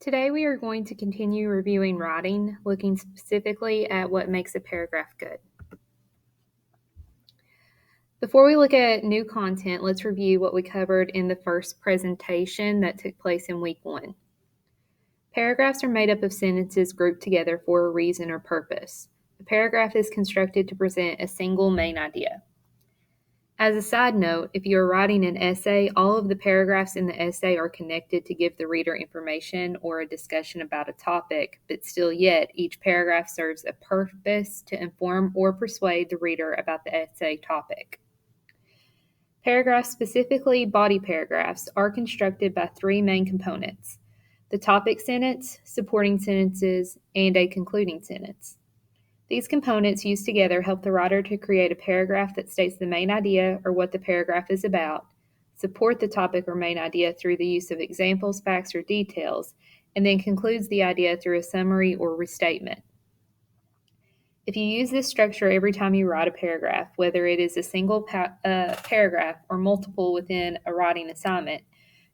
Today we are going to continue reviewing writing, looking specifically at what makes a paragraph good. Before we look at new content, let's review what we covered in the first presentation that took place in week 1. Paragraphs are made up of sentences grouped together for a reason or purpose. A paragraph is constructed to present a single main idea. As a side note, if you are writing an essay, all of the paragraphs in the essay are connected to give the reader information or a discussion about a topic, but still yet, each paragraph serves a purpose to inform or persuade the reader about the essay topic. Paragraphs, specifically body paragraphs, are constructed by 3 main components: the topic sentence, supporting sentences, and a concluding sentence. These components used together help the writer to create a paragraph that states the main idea or what the paragraph is about, support the topic or main idea through the use of examples, facts, or details, and then concludes the idea through a summary or restatement. If you use this structure every time you write a paragraph, whether it is a single paragraph or multiple within a writing assignment,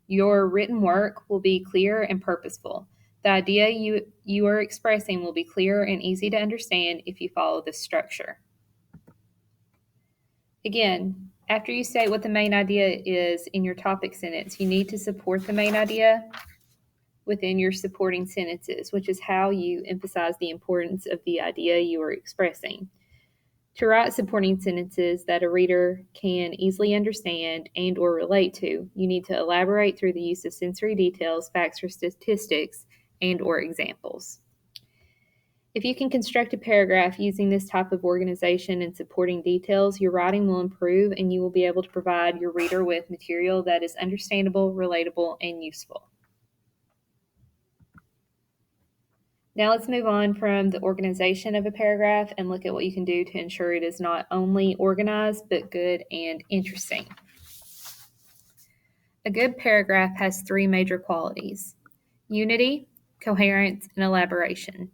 your written work will be clear and purposeful. The idea you are expressing will be clear and easy to understand if you follow this structure. Again, after you state what the main idea is in your topic sentence, you need to support the main idea within your supporting sentences, which is how you emphasize the importance of the idea you are expressing. To write supporting sentences that a reader can easily understand and or relate to, you need to elaborate through the use of sensory details, facts or statistics, and or examples. If you can construct a paragraph using this type of organization and supporting details, your writing will improve and you will be able to provide your reader with material that is understandable, relatable, and useful. Now let's move on from the organization of a paragraph and look at what you can do to ensure it is not only organized, but good and interesting. A good paragraph has 3 major qualities: unity, coherence, and elaboration.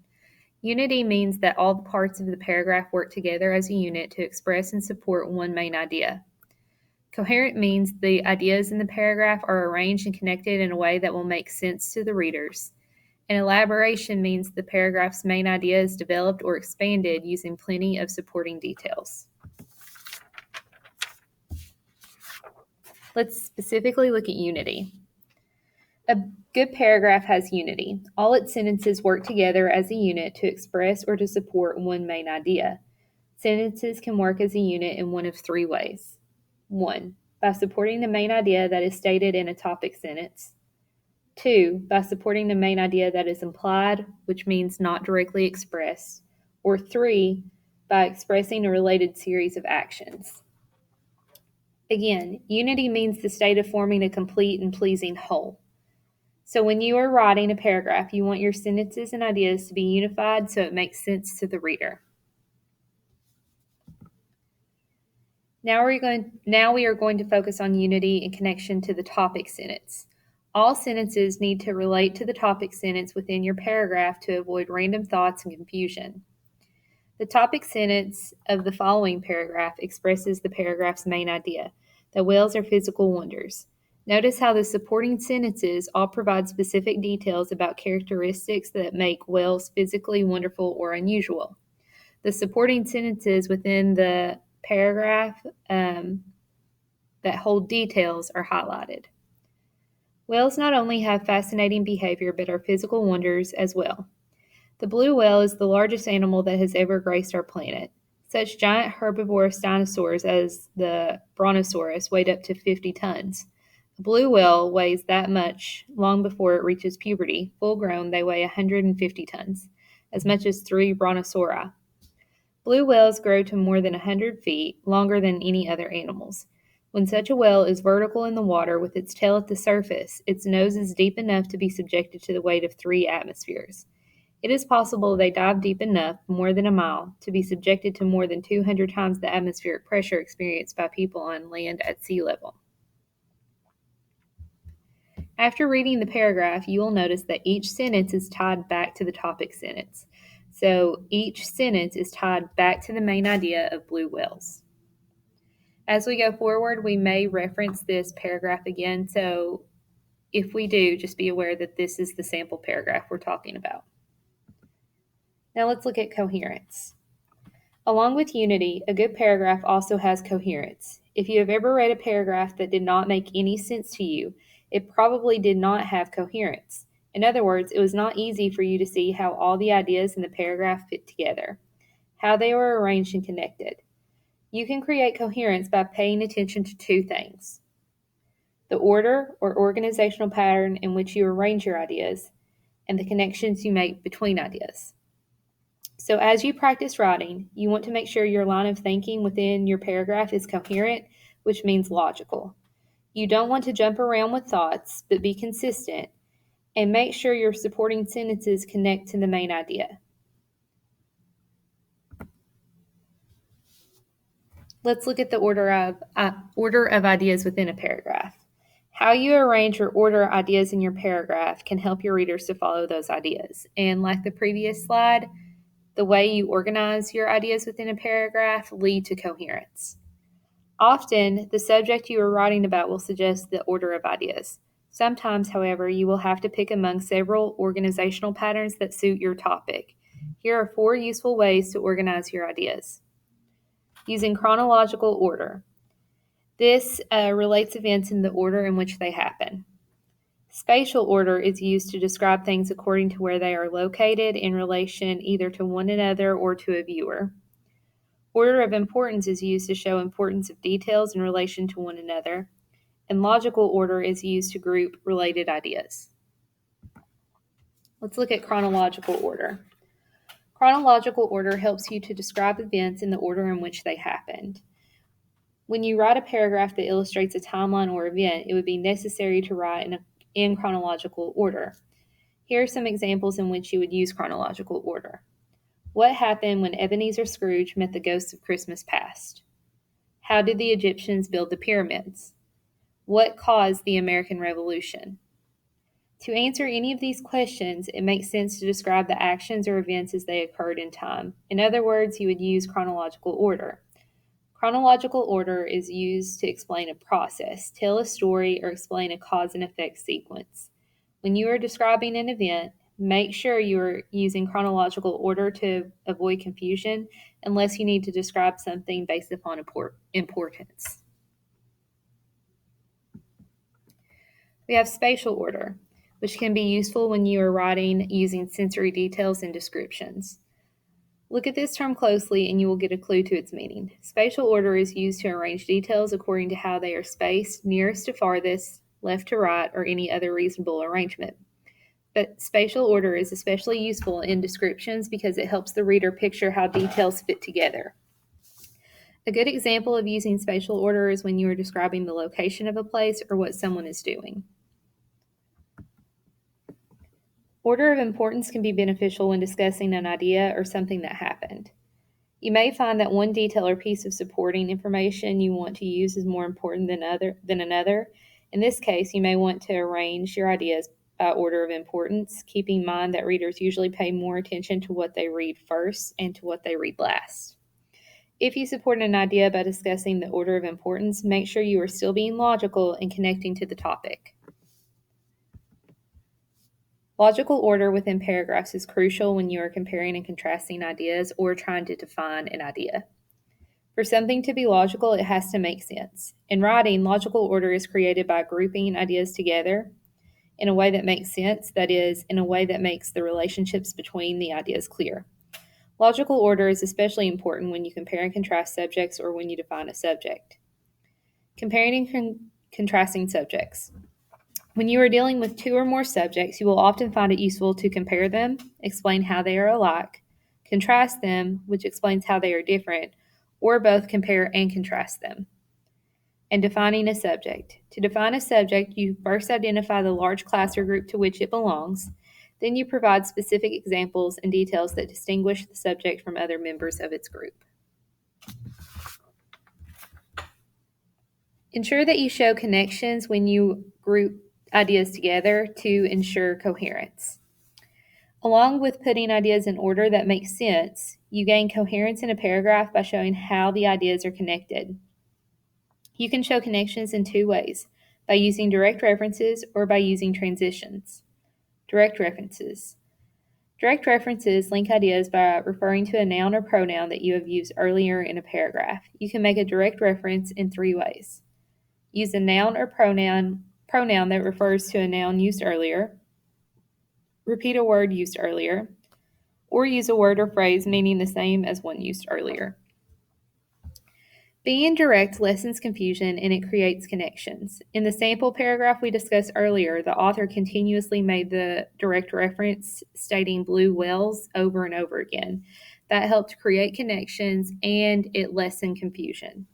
Unity means that all the parts of the paragraph work together as a unit to express and support one main idea. Coherent means the ideas in the paragraph are arranged and connected in a way that will make sense to the readers. And elaboration means the paragraph's main idea is developed or expanded using plenty of supporting details. Let's specifically look at unity. A good paragraph has unity. All its sentences work together as a unit to express or to support one main idea. Sentences can work as a unit in one of 3 ways. 1. By supporting the main idea that is stated in a topic sentence. 2. By supporting the main idea that is implied, which means not directly expressed. Or 3. By expressing a related series of actions. Again, unity means the state of forming a complete and pleasing whole. So when you are writing a paragraph, you want your sentences and ideas to be unified so it makes sense to the reader. Now we are going to focus on unity in connection to the topic sentence. All sentences need to relate to the topic sentence within your paragraph to avoid random thoughts and confusion. The topic sentence of the following paragraph expresses the paragraph's main idea, that whales are physical wonders. Notice how the supporting sentences all provide specific details about characteristics that make whales physically wonderful or unusual. The supporting sentences within the paragraph that hold details are highlighted. Whales not only have fascinating behavior, but are physical wonders as well. The blue whale is the largest animal that has ever graced our planet. Such giant herbivorous dinosaurs as the Brontosaurus weighed up to 50 tons. A blue whale weighs that much long before it reaches puberty. Full grown, they weigh 150 tons, as much as 3 brontosauri. Blue whales grow to more than 100 feet, longer than any other animals. When such a whale is vertical in the water with its tail at the surface, its nose is deep enough to be subjected to the weight of 3 atmospheres. It is possible they dive deep enough, more than a mile, to be subjected to more than 200 times the atmospheric pressure experienced by people on land at sea level. After reading the paragraph, you will notice that each sentence is tied back to the topic sentence. So each sentence is tied back to the main idea of blue whales. As we go forward, we may reference this paragraph again, so If we do, just be aware that this is the sample paragraph we're talking about. Now let's look at coherence. Along with unity, a good paragraph also has coherence. If you have ever read a paragraph that did not make any sense to you, it probably did not have coherence. In other words, it was not easy for you to see how all the ideas in the paragraph fit together, how they were arranged and connected. You can create coherence by paying attention to two things: the order or organizational pattern in which you arrange your ideas, and the connections you make between ideas. So as you practice writing, you want to make sure your line of thinking within your paragraph is coherent, which means logical. You don't want to jump around with thoughts, but be consistent, and make sure your supporting sentences connect to the main idea. Let's look at the order of ideas within a paragraph. How you arrange or order ideas in your paragraph can help your readers to follow those ideas. And like the previous slide, the way you organize your ideas within a paragraph lead to coherence. Often, the subject you are writing about will suggest the order of ideas. Sometimes, however, you will have to pick among several organizational patterns that suit your topic. Here are 4 useful ways to organize your ideas. Using chronological order. This relates events in the order in which they happen. Spatial order is used to describe things according to where they are located in relation either to one another or to a viewer. Order of importance is used to show importance of details in relation to one another, and logical order is used to group related ideas. Let's look at chronological order. Chronological order helps you to describe events in the order in which they happened. When you write a paragraph that illustrates a timeline or event, it would be necessary to write in chronological order. Here are some examples in which you would use chronological order. What happened when Ebenezer Scrooge met the ghosts of Christmas past? How did the Egyptians build the pyramids? What caused the American Revolution? To answer any of these questions, it makes sense to describe the actions or events as they occurred in time. In other words, you would use chronological order. Chronological order is used to explain a process, tell a story, or explain a cause and effect sequence. When you are describing an event, make sure you are using chronological order to avoid confusion, unless you need to describe something based upon importance. We have spatial order, which can be useful when you are writing using sensory details and descriptions. Look at this term closely and you will get a clue to its meaning. Spatial order is used to arrange details according to how they are spaced, nearest to farthest, left to right, or any other reasonable arrangement. But spatial order is especially useful in descriptions because it helps the reader picture how details fit together. A good example of using spatial order is when you are describing the location of a place or what someone is doing. Order of importance can be beneficial when discussing an idea or something that happened. You may find that one detail or piece of supporting information you want to use is more important than another. In this case, you may want to arrange your ideas by order of importance, keeping in mind that readers usually pay more attention to what they read first and to what they read last. If you support an idea by discussing the order of importance, make sure you are still being logical and connecting to the topic. Logical order within paragraphs is crucial when you are comparing and contrasting ideas or trying to define an idea. For something to be logical, it has to make sense. In writing, logical order is created by grouping ideas together in a way that makes sense, that is, in a way that makes the relationships between the ideas clear. Logical order is especially important when you compare and contrast subjects or when you define a subject. Comparing and contrasting subjects. When you are dealing with 2 or more subjects, you will often find it useful to compare them, explain how they are alike, contrast them, which explains how they are different, or both compare and contrast them. And defining a subject. To define a subject, you first identify the large class or group to which it belongs. Then you provide specific examples and details that distinguish the subject from other members of its group. Ensure that you show connections when you group ideas together to ensure coherence. Along with putting ideas in order that make sense, you gain coherence in a paragraph by showing how the ideas are connected. You can show connections in 2 ways: by using direct references or by using transitions. Direct references. Direct references link ideas by referring to a noun or pronoun that you have used earlier in a paragraph. You can make a direct reference in 3 ways. Use a noun or pronoun that refers to a noun used earlier. Repeat a word used earlier. Or use a word or phrase meaning the same as one used earlier. Being direct lessens confusion and it creates connections. In the sample paragraph we discussed earlier, the author continuously made the direct reference stating blue whales over and over again. That helped create connections and it lessened confusion.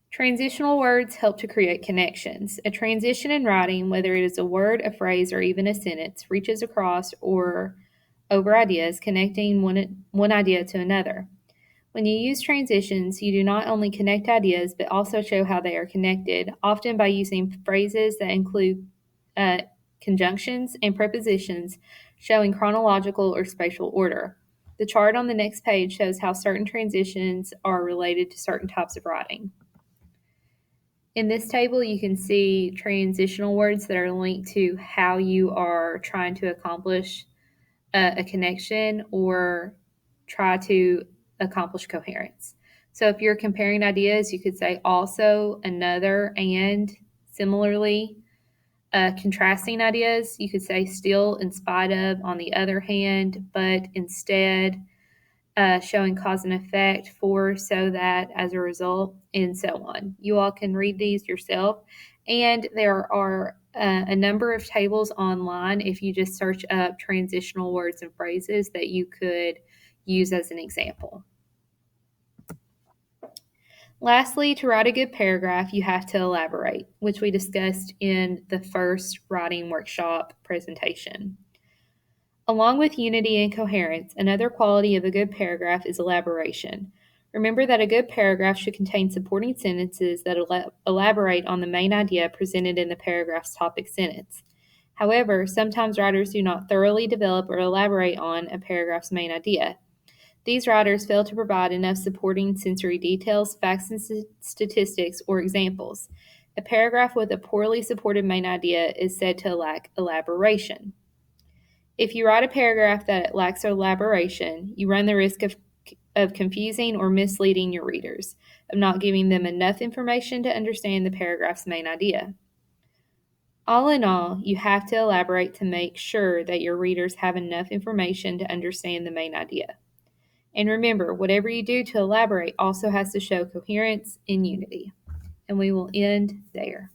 Transitional words help to create connections. A transition in writing, whether it is a word, a phrase, or even a sentence, reaches across or over ideas, connecting one idea to another. When you use transitions, you do not only connect ideas, but also show how they are connected, often by using phrases that include conjunctions and prepositions showing chronological or spatial order. The chart on the next page shows how certain transitions are related to certain types of writing. In this table, you can see transitional words that are linked to how you are trying to accomplish a connection or try to accomplish coherence. So if you're comparing ideas, you could say also, another, and. Similarly, contrasting ideas, you could say still, in spite of, on the other hand, but, instead, showing cause and effect, for, so that, as a result, and so on. You all can read these yourself, and there are a number of tables online if you just search up transitional words and phrases that you could use as an example. Lastly, to write a good paragraph, you have to elaborate, which we discussed in the first writing workshop presentation. Along with unity and coherence, another quality of a good paragraph is elaboration. Remember that a good paragraph should contain supporting sentences that elaborate on the main idea presented in the paragraph's topic sentence. However, sometimes writers do not thoroughly develop or elaborate on a paragraph's main idea. These writers fail to provide enough supporting sensory details, facts and statistics, or examples. A paragraph with a poorly supported main idea is said to lack elaboration. If you write a paragraph that lacks elaboration, you run the risk of confusing or misleading your readers, of not giving them enough information to understand the paragraph's main idea. All in all, you have to elaborate to make sure that your readers have enough information to understand the main idea. And remember, whatever you do to elaborate also has to show coherence and unity. And we will end there.